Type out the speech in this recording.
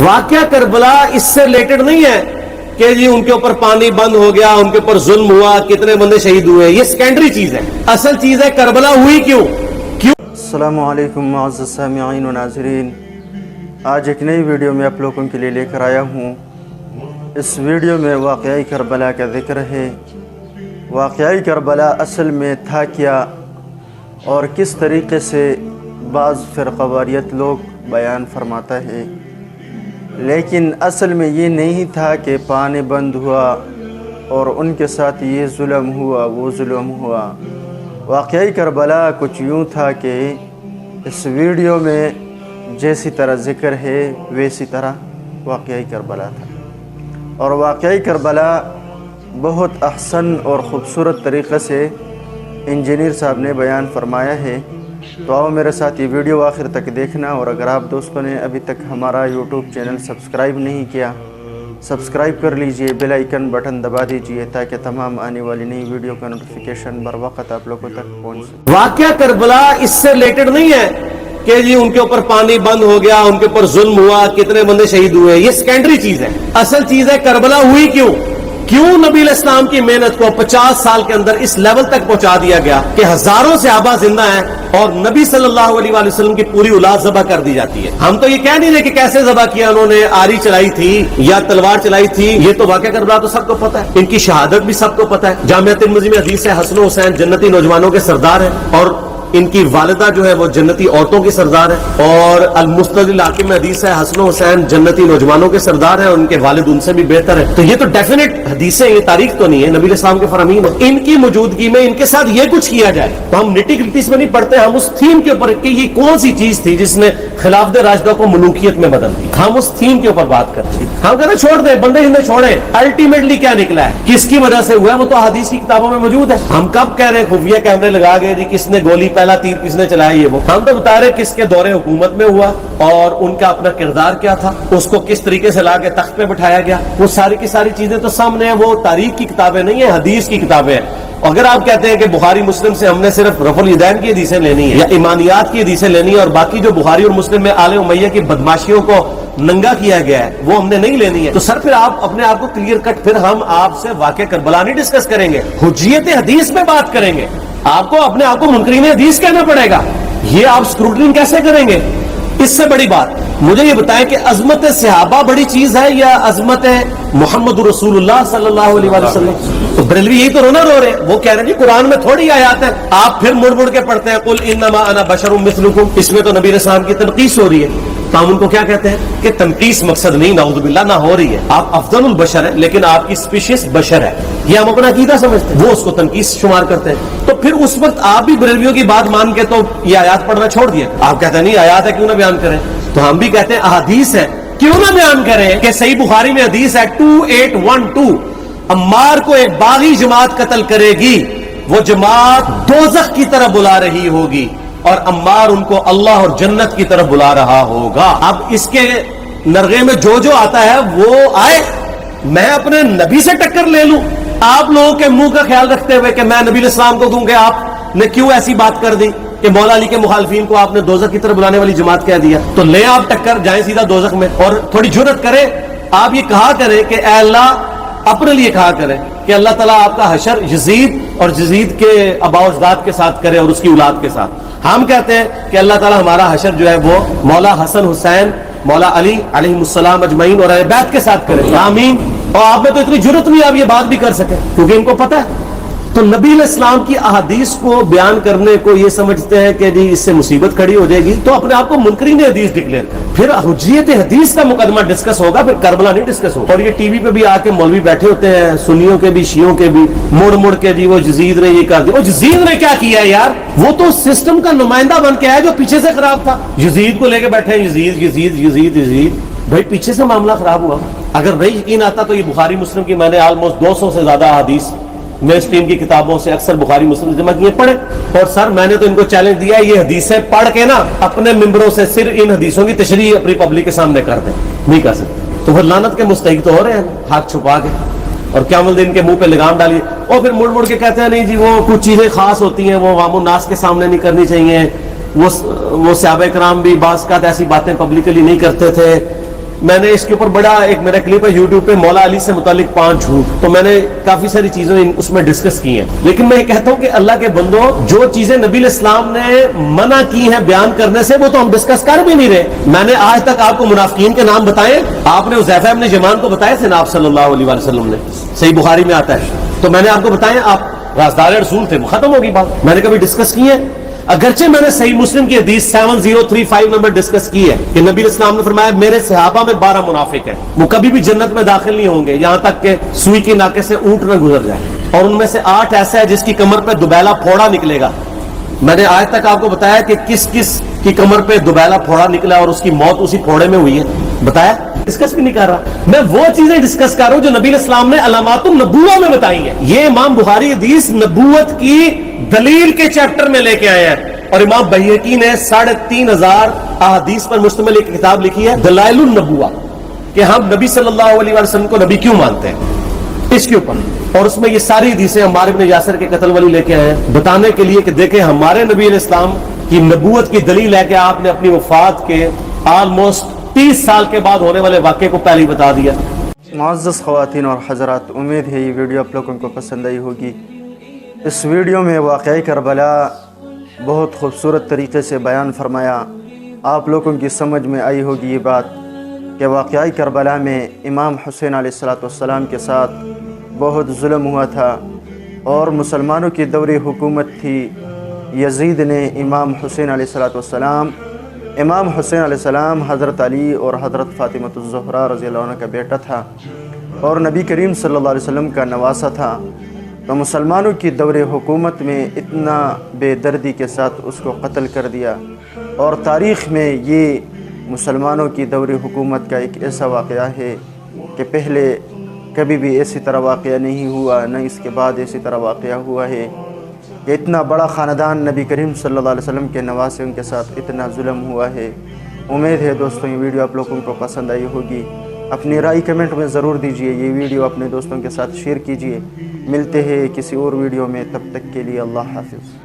واقعہ کربلا اس سے ریلیٹڈ نہیں ہے کہ جی ان کے اوپر پانی بند ہو گیا، ان کے اوپر ظلم ہوا، کتنے بندے شہید ہوئے، یہ سیکنڈری چیز ہے. اصل چیز ہے کربلا ہوئی کیوں. السلام علیکم معزز سامعین و ناظرین، آج ایک نئی ویڈیو میں آپ لوگوں کے لیے لے کر آیا ہوں. اس ویڈیو میں واقعہ کربلا کا ذکر ہے. واقعہ کربلا اصل میں تھا کیا اور کس طریقے سے بعض فرقہ واریت لوگ بیان فرماتا ہے، لیکن اصل میں یہ نہیں تھا کہ پانی بند ہوا اور ان کے ساتھ یہ ظلم ہوا وہ ظلم ہوا. واقعہ کربلا کچھ یوں تھا کہ اس ویڈیو میں جیسی طرح ذکر ہے ویسی طرح واقعہ کربلا تھا، اور واقعہ کربلا بہت احسن اور خوبصورت طریقے سے انجینئر صاحب نے بیان فرمایا ہے. تو آؤ میرے ساتھ یہ ویڈیو آخر تک دیکھنا، اور اگر آپ دوستوں نے ابھی تک ہمارا یوٹیوب چینل سبسکرائب نہیں کیا، سبسکرائب کر لیجئے، بیل آئیکن بٹن دبا دیجئے تاکہ تمام آنے والی نئی ویڈیو کا نوٹیفیکیشن بر وقت آپ لوگوں تک پہنچ سکے. واقعہ کربلا اس سے ریلیٹڈ نہیں ہے کہ جی ان کے اوپر پانی بند ہو گیا، ان کے اوپر ظلم ہوا، کتنے بندے شہید ہوئے، یہ سیکنڈری چیز ہے. اصل چیز ہے کربلا ہوئی کیوں. نبی علیہ السلام کی محنت کو 50 سال کے اندر اس لیول تک پہنچا دیا گیا کہ ہزاروں صحابہ زندہ ہیں اور نبی صلی اللہ علیہ وآلہ وسلم کی پوری اولاد ذبح کر دی جاتی ہے. ہم تو یہ کہہ نہیں رہے کہ کیسے ذبح کیا، انہوں نے آری چلائی تھی یا تلوار چلائی تھی، یہ تو واقعہ کربلا تو سب کو پتہ ہے. ان کی شہادت بھی سب کو پتہ ہے. جامعہ ترمذی میں حدیث ہے حسن و حسین جنتی نوجوانوں کے سردار ہیں، اور ان کی والدہ جو ہے وہ جنتی عورتوں کی سردار ہے. اور المستدرک الحاکم میں حدیث ہے حسن و حسین جنتی نوجوانوں کے سردار ہیں، اور ان کے والد ان سے بھی بہتر ہے. تو یہ تو ڈیفینیٹ حدیثیں، یہ تاریخ تو نہیں ہے، نبی علیہ السلام کے فرامین ہے. ان کی موجودگی میں ان کے ساتھ یہ کچھ کیا جائے تو ہم نٹی گرٹی میں نہیں پڑھتے، ہم اس تھیم کے اوپر کہ یہ کون سی چیز تھی جس نے خلافت راشدہ کو ملوکیت میں بدل دی، ہم اس تھیم کے اوپر بات کرتے ہیں. ہم کہتے ہیں چھوڑ دیں، بندے ہندے چھوڑیں. الٹیمیٹلی کیا نکلا ہے، کس کی وجہ سے ہوا ہے، وہ تو حدیث کی کتابوں میں موجود ہے. ہم کب کہہ رہے ہیں خفیہ کیمرے لگا گئے جی کس نے گولی پہلا تیر کس نے چلایا، یہ وہ ہم تو بتا رہے کس کے دور حکومت میں ہوا اور ان کا اپنا کردار کیا تھا، اس کو کس طریقے سے لا کے تخت پہ بٹھایا گیا. وہ ساری کی ساری چیزیں تو سامنے ہیں. وہ تاریخ کی کتابیں نہیں ہیں، حدیث کی کتابیں ہیں. اگر آپ کہتے ہیں کہ بخاری مسلم سے ہم نے صرف رفع الیدین کی حدیثیں لینی ہے یا ایمانیات کی حدیثیں لینی ہے اور باقی جو بخاری اور مسلم میں آل امیہ کی بدماشیوں کو ننگا کیا گیا ہے وہ ہم نے نہیں لینی ہے، تو سر پھر آپ اپنے آپ کو کلیئر کٹ، پھر ہم آپ سے واقعہ کربلا نہیں ڈسکس کریں گے، حجیت حدیث میں بات کریں گے. آپ کو اپنے آپ کو منکرین حدیث کہنا پڑے گا. یہ آپ اسکروٹنگ کیسے کریں گے؟ اس سے بڑی بات مجھے یہ بتائیں کہ عظمت صحابہ بڑی چیز ہے یا عظمت محمد رسول اللہ صلی اللہ علیہ وآلہ وسلم؟ تو بریلوی یہی تو رونا رو رہے ہیں. وہ کہہ رہے ہیں جی قرآن میں تھوڑی آیات ہیں، آپ پھر مڑ مڑ کے پڑھتے ہیں قل انما انا بشر مثلکم، اس میں تو نبی علیہ السلام کی تنقیص ہو رہی ہے. تو ہم ان کو کیا کہتے ہیں کہ تنقیص مقصد نہیں، نعوذ باللہ نہ ہو رہی ہے. آپ افضل البشر ہے لیکن آپ کی اسپیشیز بشر ہے، یہ ہم اپنا عقیدہ سمجھتے ہیں، وہ اس کو تنقیص شمار کرتے ہیں. تو پھر اس وقت آپ بھی بریلویوں کی بات مان کے تو یہ آیات پڑھنا چھوڑ دیا. آپ کہتے ہیں نہیں آیات ہے کیوں نہ بیان کریں، تو ہم بھی کہتے ہیں احادیث ہے کیوں نہ بیان کریں. کہ صحیح بخاری میں حدیث ہے 2812 عمار کو ایک باغی جماعت قتل کرے گی، وہ جماعت دوزخ کی طرف بلا رہی ہوگی اور عمار ان کو اللہ اور جنت کی طرف بلا رہا ہوگا. اب اس کے نرغے میں جو آتا ہے وہ آئے، میں اپنے نبی سے ٹکر لے لوں آپ لوگوں کے منہ کا خیال رکھتے ہوئے کہ میں نبی علیہ السلام کو کہوں کہ آپ نے کیوں ایسی بات کر دی کہ مولا علی کے مخالفین کو آپ نے دوزخ کی طرف بلانے والی جماعت کہہ دیا. تو لیں آپ ٹکر، جائیں سیدھا دوزخ میں. اور تھوڑی جرت کریں، آپ یہ کہا کریں کہ اے اللہ، اپنے لیے کہا کریں کہ اللہ تعالیٰ آپ کا حشر یزید اور یزید کے آباء و اجداد کے ساتھ کرے اور اس کی اولاد کے ساتھ. ہم کہتے ہیں کہ اللہ تعالیٰ ہمارا حشر جو ہے وہ مولا حسن حسین مولا علی علیہ السلام اجمعین اور اہل بیت کے ساتھ کرے. آمین. اور آپ میں تو اتنی جرت نہیں آپ یہ بات بھی کر سکیں کیونکہ ان کو پتہ ہے. تو نبی علیہ السلام کی احادیث کو بیان کرنے کو یہ سمجھتے ہیں کہ جی اس سے مصیبت کھڑی ہو جائے گی، تو اپنے آپ کو منکرین حدیث ڈکلیئر کریں. پھر حجیت حدیث کا مقدمہ ڈسکس ہوگا، پھر کربلا نہیں ڈسکس ہوگا. اور یہ ٹی وی پہ بھی آ کے مولوی بیٹھے ہوتے ہیں، سنیوں کے بھی شیعوں کے بھی، مڑ مڑ کے جی وہ یزید نے یہ کر دیا. وہ یزید نے کیا کیا یار؟ وہ تو سسٹم کا نمائندہ بن کے آیا جو پیچھے سے خراب تھا. یزید کو لے کے بیٹھے یزید یزید یزید یزید. بھائی پیچھے سے معاملہ خراب ہوا. اگر نہیں یقین آتا تو یہ بخاری مسلم کی میں نے آلموسٹ 200 سے زیادہ حدیث مین سٹریم کی کتابوں سے اکثر بخاری مسلم جمع کیے پڑھے. اور سر میں نے تو ان کو چیلنج دیا یہ حدیثیں پڑھ کے نا اپنے ممبروں سے صرف ان حدیثوں کی تشریح اپنی پبلک کے سامنے کر دیں. نہیں کر سکتے تو پھر لعنت کے مستحق تو ہو رہے ہیں ہاتھ چھپا کے، اور قیامت الدین کے منہ پہ لگام ڈالیے. اور پھر مڑ مڑ کے کہتے ہیں نہیں جی وہ کچھ چیزیں خاص ہوتی ہیں وہ عوام الناس کے سامنے نہیں کرنی چاہیے. وہ صحابہ کرام بھی بعض کا ایسی باتیں پبلکلی نہیں کرتے تھے. میں نے اس کے اوپر بڑا ایک میرا کلپ ہے یوٹیوب پہ، مولا علی سے متعلق 5 جھوٹ، تو میں نے کافی ساری چیزیں اس میں ڈسکس کی ہیں. لیکن میں یہ کہتا ہوں کہ اللہ کے بندوں، جو چیزیں نبی علیہ السلام نے منع کی ہیں بیان کرنے سے، وہ تو ہم ڈسکس کر بھی نہیں رہے. میں نے آج تک آپ کو منافقین کے نام بتائے؟ آپ نے حذیفہ ابن یمان کو بتائے تھے نا آپ صلی اللہ علیہ وسلم نے، صحیح بخاری میں آتا ہے. تو میں نے آپ کو بتایا، آپ رازدار رسول تھے، ختم ہوگی بات. میں نے کبھی ڈسکس کی ہے؟ اگرچہ میں نے صحیح مسلم کی حدیث 7035 نمبر ڈسکس کی ہے کہ نبی علیہ السلام نے فرمایا میرے صحابہ میں 12 منافق ہیں، وہ کبھی بھی جنت میں داخل نہیں ہوں گے یہاں تک کہ سوئی کے ناکے سے اونٹ نہ گزر جائے، اور ان میں سے 8 ایسا ہے جس کی کمر پہ دوبیلا پھوڑا نکلے گا. میں نے آج تک آپ کو بتایا کہ کس کس کی کمر پہ دوبیلا پھوڑا نکلا اور اس کی موت اسی پھوڑے میں ہوئی ہے؟ بتایا؟ ڈسکس بھی نہیں کر رہا. میں وہ چیزیں ڈسکس کر رہا ہوں جو نبی علیہ السلام نے علامات النبوہ میں بتائی ہیں. یہ امام بخاری حدیث نبوت کی دلیل کے چیپٹر میں لے کے آئے ہیں، اور امام بہقی نے 3500 احادیث پر مشتمل ایک کتاب لکھی ہے دلائل النبوہ، کہ ہم نبی صلی اللہ علیہ وسلم کو نبی کیوں مانتے ہیں، اس کے اوپر. اور اس میں یہ ساری حدیثیں عمار بن یاسر کے قتل والی لے کے آئے ہیں، بتانے کے لیے کہ دیکھیں ہمارے نبی علیہ السلام کی نبوت کی دلیل ہے کہ آپ نے اپنی وفات کے آلموسٹ 30 سال کے بعد ہونے والے واقعے کو پہلے ہی بتا دیا. معزز خواتین اور حضرات، امید ہے یہ ویڈیو آپ لوگوں کو پسند آئی ہوگی. اس ویڈیو میں واقعہ کربلا بہت خوبصورت طریقے سے بیان فرمایا. آپ لوگوں کی سمجھ میں آئی ہوگی یہ بات کہ واقعہ کربلا میں امام حسین علیہ السلام کے ساتھ بہت ظلم ہوا تھا، اور مسلمانوں کی دور حکومت تھی. یزید نے امام حسین علیہ السلام حضرت علی اور حضرت فاطمۃ الزہرا رضی اللہ عنہ کا بیٹا تھا اور نبی کریم صلی اللہ علیہ وسلم کا نواسہ تھا. تو مسلمانوں کی دور حکومت میں اتنا بے دردی کے ساتھ اس کو قتل کر دیا، اور تاریخ میں یہ مسلمانوں کی دور حکومت کا ایک ایسا واقعہ ہے کہ پہلے کبھی بھی ایسی طرح واقعہ نہیں ہوا، نہ اس کے بعد ایسی طرح واقعہ ہوا ہے کہ اتنا بڑا خاندان نبی کریم صلی اللہ علیہ وسلم کے نواسے ان کے ساتھ اتنا ظلم ہوا ہے. امید ہے دوستوں یہ ویڈیو آپ لوگوں کو پسند آئی ہوگی. اپنی رائے کمنٹ میں ضرور دیجیے. یہ ویڈیو اپنے دوستوں کے ساتھ شیئر کیجیے. ملتے ہیں کسی اور ویڈیو میں، تب تک کے لیے اللہ حافظ.